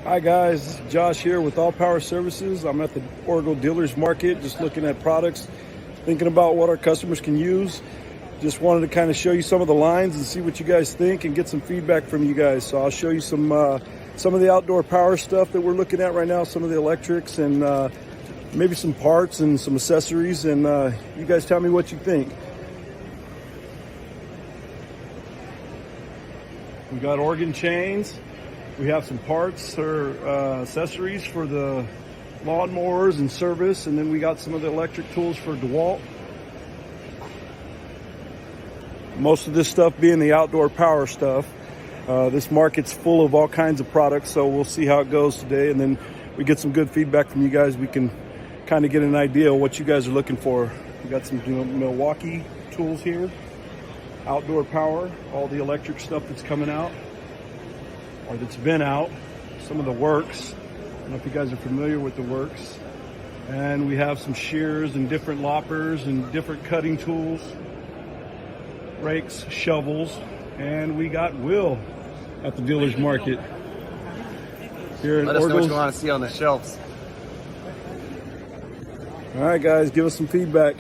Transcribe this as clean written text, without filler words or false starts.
Hi guys, this is Josh here with All Power Services. I'm at the Oracle Dealers Market, just looking at products, thinking about what our customers can use. Just wanted to kind of show you some of the lines and see what you guys think and get some feedback from you guys. So I'll show you some of the outdoor power stuff that we're looking at right now, some of the electrics and maybe some parts and some accessories, and you guys tell me what you think. We got organ chains. We have some parts or accessories for the lawnmowers and service, and then we got some of the electric tools for DeWalt. Most of this stuff being the outdoor power stuff. This market's full of all kinds of products, so we'll see how it goes today, and then we get some good feedback from you guys. We can kind of get an idea of what you guys are looking for. We got some Milwaukee tools here, outdoor power, all the electric stuff that's coming out or that's been out, some of the works. I don't know if you guys are familiar with the works. And we have some shears and different loppers and different cutting tools, rakes, shovels, and we got Will at the dealer's market here in Let us know what Oracle's. you want to see on the shelves. All right, guys, give us some feedback.